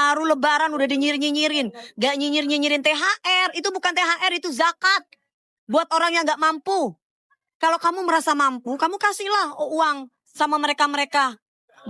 baru lebaran udah nyinyirin. Gak nyinyirin THR. Itu bukan THR, itu zakat. Buat orang yang gak mampu. Kalau kamu merasa mampu, kamu kasihlah uang sama mereka-mereka.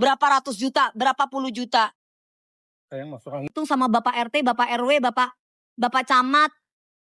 Berapa ratus juta, berapa puluh juta. Itu sama Bapak RT, Bapak RW, Bapak Camat.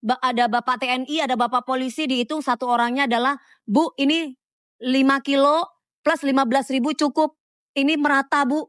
Ada Bapak TNI, ada Bapak Polisi. Dihitung satu orangnya adalah, Bu, ini 5 kilo plus 15.000 cukup. Ini merata, Bu.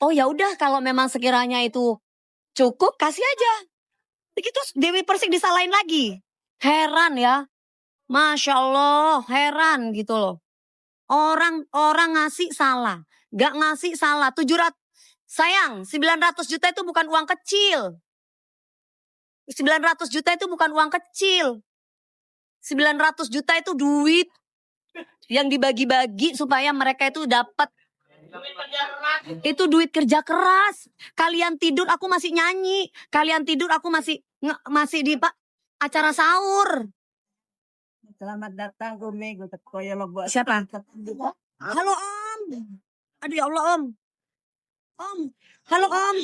Oh ya udah, kalau memang sekiranya itu cukup, kasih aja. Begitu Dewi Persik disalahin lagi. Heran ya. Masya Allah, heran gitu loh. Orang ngasih salah. Gak ngasih salah. 700, sayang, 900 juta itu bukan uang kecil. 900 juta itu bukan uang kecil. 900 juta itu duit yang dibagi-bagi supaya mereka itu dapat. Itu duit kerja keras. Kalian tidur aku masih nyanyi. Kalian tidur aku masih di acara sahur. Selamat datang Gumi. Siapa? Halo Om. Aduh ya Allah Om. Om. Halo Om.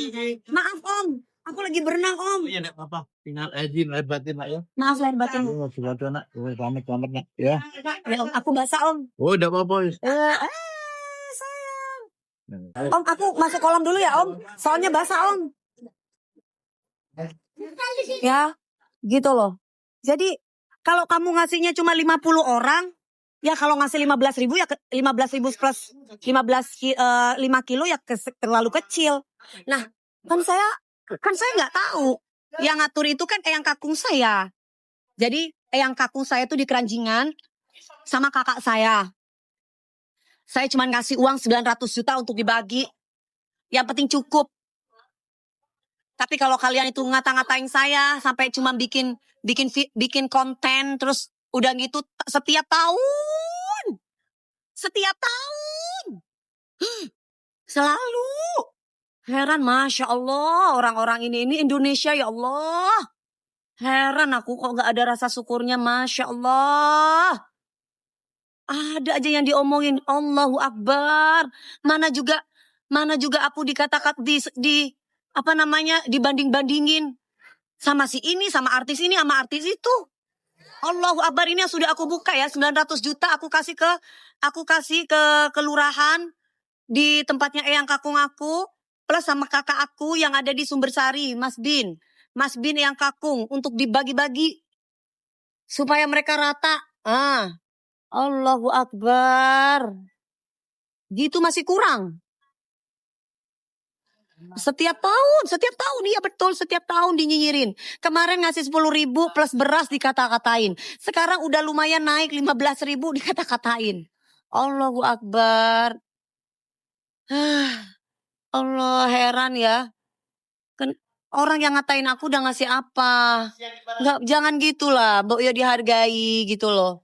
Maaf Om. Aku lagi berenang Om. Iya enggak apa-apa. Tinggal izin lahir batin nak ya. Maaf lahir batin. Sudah ada nak. Selamat nak ya. Ya Om, aku basah Om. Oh enggak apa-apa. Sayang. Om, aku masuk kolam dulu ya Om. Soalnya basah Om. Ya, gitu loh. Jadi kalau kamu ngasihnya cuma 50 orang, ya kalau ngasih 15.000 ya 15.000 plus 5 kilo ya terlalu kecil. Nah, kan saya nggak tahu. Yang ngatur itu kan eyang kakung saya. Jadi eyang kakung saya itu di Keranjingan sama kakak saya. Saya cuma ngasih uang 900 juta untuk dibagi. Yang penting cukup. Tapi kalau kalian itu ngata-ngatain saya sampai cuma bikin konten terus udah gitu setiap tahun selalu heran. Masya Allah, orang-orang ini Indonesia ya Allah. Heran aku kok gak ada rasa syukurnya. Masya Allah, ada aja yang diomongin. Allahu Akbar. Mana juga aku dikatakan di apa namanya, dibanding-bandingin sama si ini, sama artis ini, sama artis itu. Allahu Akbar, ini yang sudah aku buka ya, 900 juta aku kasih ke kelurahan di tempatnya eyang kakung aku, plus sama kakak aku yang ada di Sumbersari, Mas Bin eyang kakung, untuk dibagi-bagi supaya mereka rata. Allahu Akbar. Gitu masih kurang. Setiap tahun, iya betul, setiap tahun dinyinyirin. Kemarin ngasih 10.000 plus beras dikata-katain. Sekarang udah lumayan naik 15.000 dikata-katain. Allahu Akbar. Allah, heran ya. Kan orang yang ngatain aku udah ngasih apa? Nggak, jangan gitulah, Mbok ya dihargai gitu loh.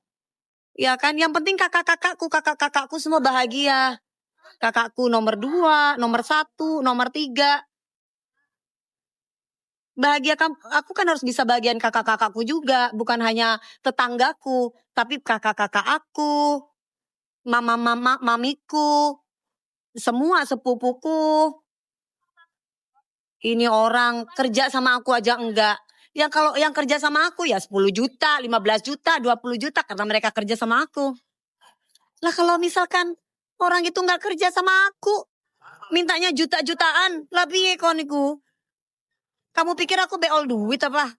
Ya kan, yang penting kakak-kakakku semua bahagia. Kakakku nomor 2, nomor 1, nomor 3. Bahagia aku kan harus bisa bagian kakak-kakakku juga. Bukan hanya tetanggaku, tapi kakak-kakak aku, mamiku, semua sepupuku. Ini orang kerja sama aku aja enggak. Yang kalau yang kerja sama aku ya 10 juta, 15 juta, 20 juta karena mereka kerja sama aku. Lah kalau misalkan orang itu nggak kerja sama aku, mintanya juta-jutaan, lah piye kon iku? Kamu pikir aku beol duit apa?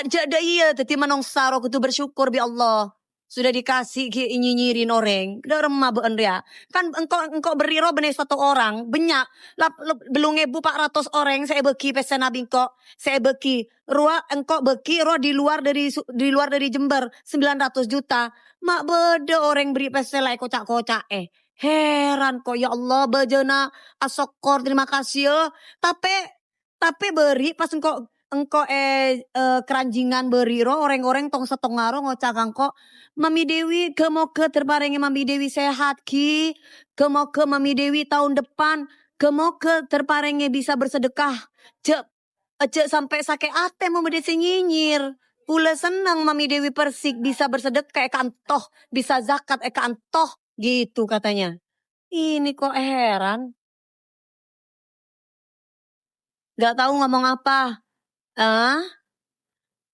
Jada iya, tadi manongsa aku tuh bersyukur bi Allah. Sudah dikasih nyinyirin orang. Udah remah beun ya. Kan engkau beriro benih satu orang, banyak. Belum 400 orang saya beki pesen nabi engkau. Saya beki engkau beki di luar dari Jember 900 juta. Mak beda orang beri pesen lai kocak-kocak Heran kok ya Allah, bejana asokor, terima kasih ya. Tapi beri pas engkau Keranjingan beriro orang-orang tong setengaro ngocak kok Mami Dewi kemoga terparingi Mami Dewi sehat ki, kemoga Mami Dewi tahun depan kemoga terparingi bisa bersedekah cek sampai sakit ate mau desi nyinyir. Pula senang Mami Dewi Persik bisa bersedekah kantoh, bisa zakat kantoh gitu katanya. Ini kok heran. Gak tahu ngomong apa. Ah,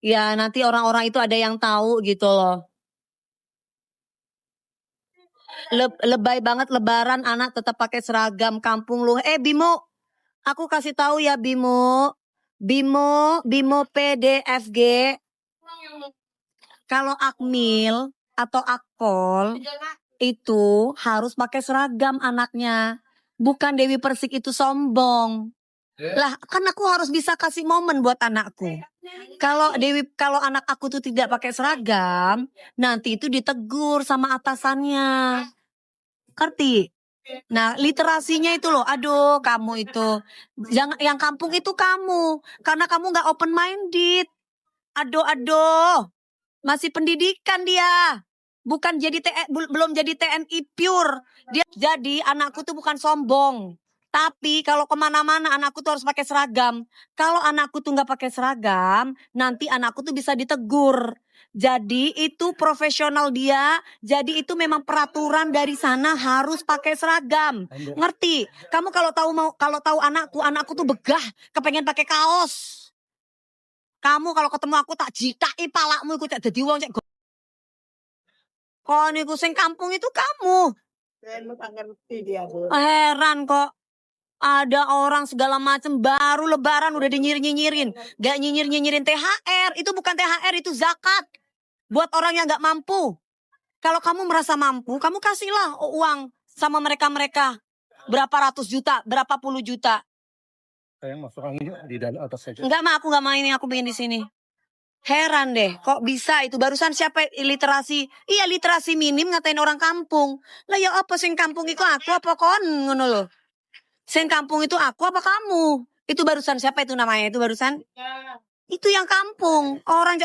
ya nanti orang-orang itu ada yang tahu gitu loh. Lebay banget lebaran anak tetap pakai seragam kampung lu. Bimo, aku kasih tahu ya Bimo. Bimo PDFG. Kalau Akmil atau Akpol itu harus pakai seragam anaknya. Bukan Dewi Persik itu sombong. Lah, kan aku harus bisa kasih momen buat anakku. Kalau anak aku tuh tidak pakai seragam, nanti itu ditegur sama atasannya. Ngerti? Nah, literasinya itu loh, aduh kamu itu. Yang kampung itu kamu. Karena kamu gak open minded. Aduh. Masih pendidikan dia. Belum jadi TNI pure. Jadi anakku tuh bukan sombong. Tapi kalau kemana-mana anakku tuh harus pakai seragam. Kalau anakku tuh nggak pakai seragam, nanti anakku tuh bisa ditegur. Jadi itu profesional dia. Jadi itu memang peraturan dari sana harus pakai seragam. Ngerti? Kamu kalau tahu anakku tuh begah, kepengen pakai kaos. Kamu kalau ketemu aku tak jitai palakmu iku cek dadi wong cek. Kok niku sing kampung itu kamu. Heran kok. Ada orang segala macam baru lebaran udah dinyirin. Gak nyinyirin THR. Itu bukan THR, itu zakat. Buat orang yang gak mampu. Kalau kamu merasa mampu, kamu kasihlah uang sama mereka-mereka. Berapa ratus juta, berapa puluh juta. Sayang masuk angin di dalam atas saja. Enggak mah, aku gak main ini, aku pengen di sini. Heran deh, kok bisa itu? Barusan siapa literasi? Iya literasi minim ngatain orang kampung. Lah ya apa sing kampung itu aku apa kon ngono loh. Sing kampung itu aku apa kamu? Itu barusan siapa itu namanya? Itu barusan? Itu yang kampung. Orang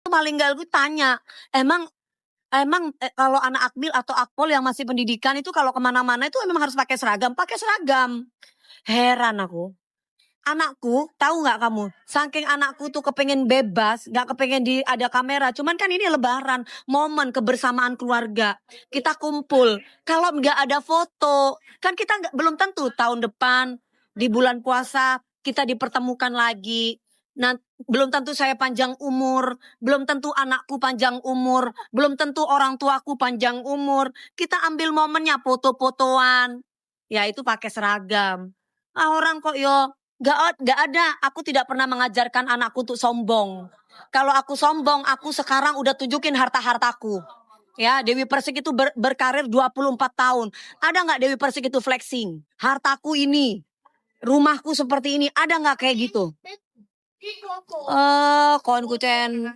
paling gue tanya, emang kalau anak Akmil atau Akpol yang masih pendidikan itu kalau kemana-mana itu memang harus pakai seragam? Pakai seragam. Heran aku. Anakku, tahu nggak kamu? Saking anakku tuh kepengen bebas, nggak kepengen ada kamera. Cuman kan ini lebaran, momen kebersamaan keluarga. Kita kumpul. Kalau nggak ada foto, kan kita belum tentu tahun depan di bulan puasa kita dipertemukan lagi. Nah, belum tentu saya panjang umur, belum tentu anakku panjang umur, belum tentu orang tuaku panjang umur. Kita ambil momennya foto-fotoan. Ya itu pakai seragam. Orang kok Gak ada, aku tidak pernah mengajarkan anakku untuk sombong. Kalau aku sombong, aku sekarang udah tunjukin harta-hartaku. Ya, Dewi Persik itu berkarir 24 tahun. Ada gak Dewi Persik itu flexing? Hartaku ini, rumahku seperti ini, ada gak kayak gitu? Kawan kucen.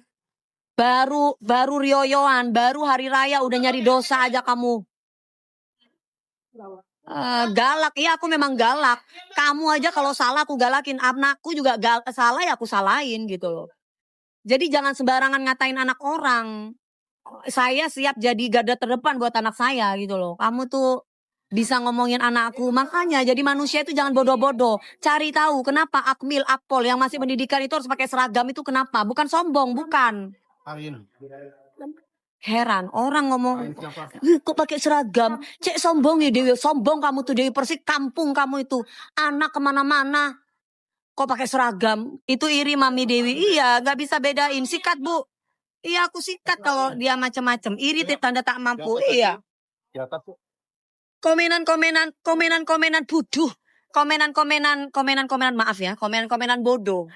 Baru rioyoan, baru hari raya udah nyari dosa aja kamu. Galak, iya aku memang galak. Kamu aja kalau salah aku galakin, anakku juga salah ya aku salahin gitu loh. Jadi jangan sembarangan ngatain anak orang. Saya siap jadi garda terdepan buat anak saya gitu loh. Kamu tuh bisa ngomongin anakku, makanya jadi manusia itu jangan bodoh-bodoh. Cari tahu kenapa Akmil, Akpol yang masih pendidikan itu harus pakai seragam itu kenapa? Bukan sombong, bukan. Heran orang ngomong kok pakai seragam, cek sombong ya Dewi, sombong kamu tuh Dewi Persik, kampung kamu itu anak kemana-mana kok pakai seragam, itu iri Mami Dewi. Iya nggak bisa bedain, sikat Bu. Iya aku sikat kalau dia macam-macam, iri tanda tak mampu. Iya komenan bodoh, komenan maaf ya, komenan bodoh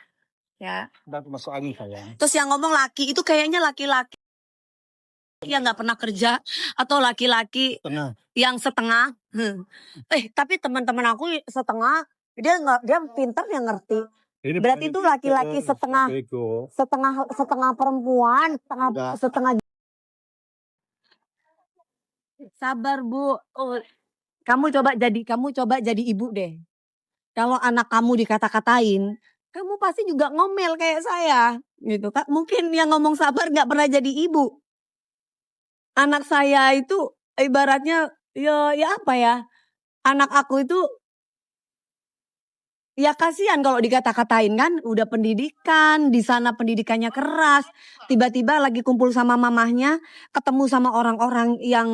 ya. Masuk angin sayang. Terus yang ngomong laki itu kayaknya laki-laki yang nggak pernah kerja atau laki-laki yang setengah. Tapi teman-teman aku setengah, dia pintar yang ngerti. Berarti itu laki-laki setengah perempuan, setengah. Sabar Bu. Kamu coba jadi ibu deh. Kalau anak kamu dikata-katain, kamu pasti juga ngomel kayak saya, gitu kan? Mungkin yang ngomong sabar nggak pernah jadi ibu. Anak saya itu ibaratnya ya apa ya, anak aku itu ya kasihan kalau dikata-katain kan, udah pendidikan, di sana pendidikannya keras, tiba-tiba lagi kumpul sama mamahnya, ketemu sama orang-orang yang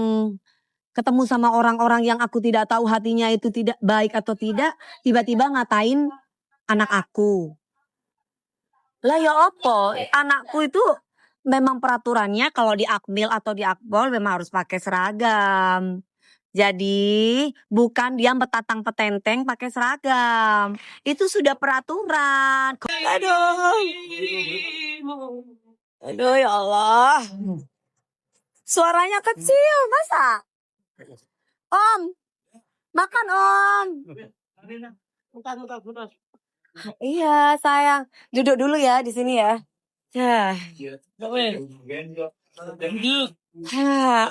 ketemu sama orang-orang yang aku tidak tahu hatinya itu tidak baik atau tidak, tiba-tiba ngatain anak aku. Lah ya apa? Anakku itu memang peraturannya kalau di Akmil atau di Akpol memang harus pakai seragam. Jadi bukan dia betatang petenteng pakai seragam. Itu sudah peraturan. Aduh. Aduh ya Allah. Suaranya kecil, masa? Om, makan Om. Iya sayang, duduk dulu ya di sini ya.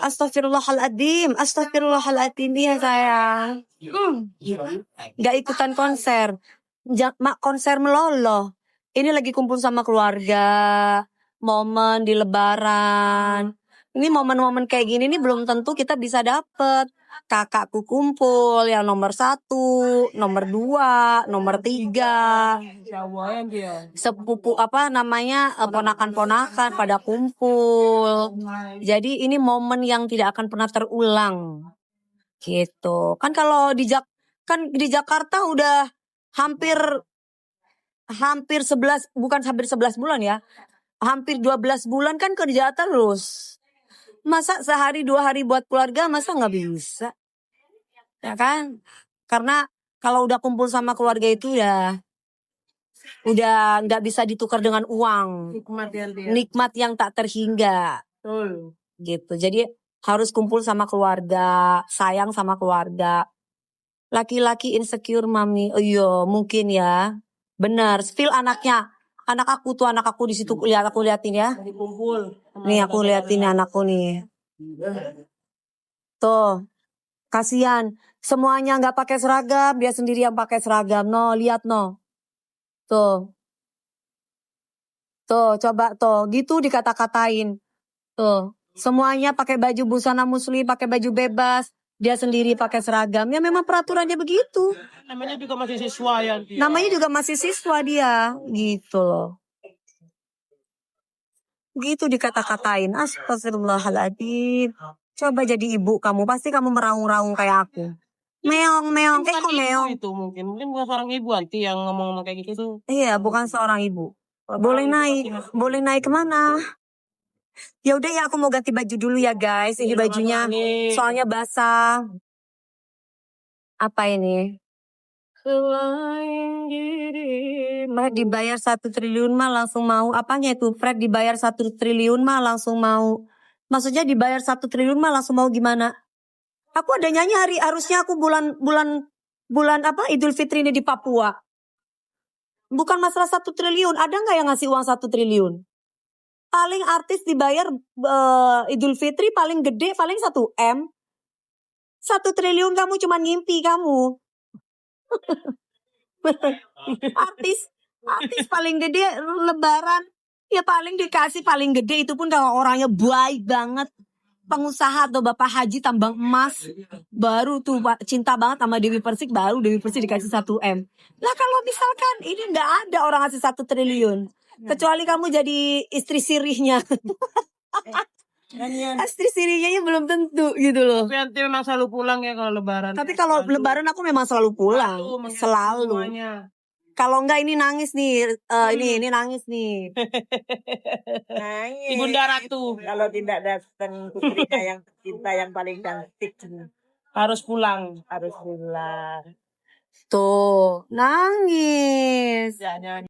Astagfirullahaladzim, astagfirullahaladzim ya sayang. Gak ikutan konser, mak konser meloloh. Ini lagi kumpul sama keluarga, momen di Lebaran. Ini momen-momen kayak gini nih belum tentu kita bisa dapet. Kakakku kumpul yang nomor 1, nomor 2, nomor 3. Sepupu ponakan-ponakan pada kumpul. Jadi ini momen yang tidak akan pernah terulang. Gitu. Kan kalau di Jakarta udah hampir 11 bulan ya. Hampir 12 bulan kan kerja terus. Masa sehari 2 hari buat keluarga masa nggak bisa? Ya kan? Karena kalau udah kumpul sama keluarga itu udah nggak bisa ditukar dengan uang. Nikmat yang tak terhingga. Gitu. Jadi harus kumpul sama keluarga, sayang sama keluarga. Laki-laki insecure mami. Oh iya, mungkin ya. Benar, spill anaknya. Anak aku di situ aku liatin ya. Nih aku liatin anakku nih. Tuh, kasihan. Semuanya nggak pakai seragam, dia sendiri yang pakai seragam. No, lihat no. Tuh, coba tuh, gitu dikata-katain. Tuh, semuanya pakai baju busana muslim, pakai baju bebas. Dia sendiri pakai seragam. Ya memang peraturannya begitu. Namanya juga masih siswa ya. Namanya juga masih siswa dia. Gitu loh. Gitu dikata-katain. Astagfirullahaladzim. Coba jadi ibu kamu. Pasti kamu meraung-raung kayak aku. Meong. Kayak kok meong. Itu mungkin bukan seorang ibu anti yang ngomong kayak gitu. Iya, bukan seorang ibu. Boleh naik kemana? Ya udah ya, aku mau ganti baju dulu ya guys. Ini bajunya soalnya basah. Apa ini? Fred dibayar 1 triliun mah langsung mau. Apanya itu? Fred dibayar 1 triliun mah langsung mau. Maksudnya dibayar 1 triliun mah langsung mau gimana? Aku ada nyanyi harusnya aku bulan Idul Fitri ini di Papua. Bukan masalah 1 triliun. Ada nggak yang ngasih uang 1 triliun? Paling artis dibayar Idul Fitri paling gede paling 1 M. 1 triliun kamu cuma ngimpi kamu. artis paling gede Lebaran ya paling dikasih paling gede itu pun kalau orangnya baik banget. Pengusaha atau Bapak Haji tambang emas baru tuh cinta banget sama Dewi Persik, baru Dewi Persik dikasih 1 M. Lah kalau misalkan ini nggak ada orang ngasih 1 triliun. Kecuali kamu jadi istri sirihnya. Istri sirihnya belum tentu gitu loh. Tapi nanti memang selalu pulang ya kalau Lebaran. Tapi kalau Lebaran aku memang selalu pulang. Selalu. Kalau enggak ini nangis nih. Ini nangis nih. Nangis. Ibunda Ratu. Kalau tidak datang putrinya yang cinta yang paling cantik. Harus pulang. Harus pulang. Tuh, nangis. Jangan